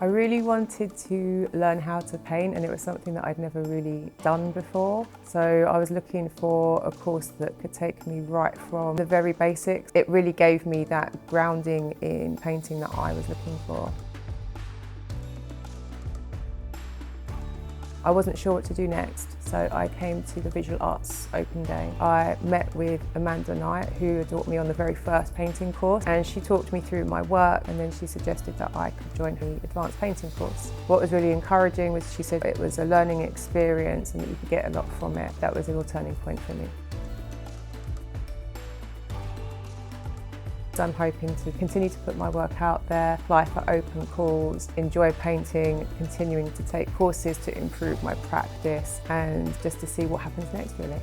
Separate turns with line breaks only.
I really wanted to learn how to paint, and it was something that I'd never really done before. So I was looking for a course that could take me right from the very basics. It really gave me that grounding in painting that I was looking for. I wasn't sure what to do next, so I came to the Visual Arts Open Day. I met with Amanda Knight, who had taught me on the very first painting course, and she talked me through my work, and then she suggested that I could join the advanced painting course. What was really encouraging was she said it was a learning experience and that you could get a lot from it. That was a real turning point for me. I'm hoping to continue to put my work out there, apply for open calls, enjoy painting, continuing to take courses to improve my practice, and just to see what happens next, really.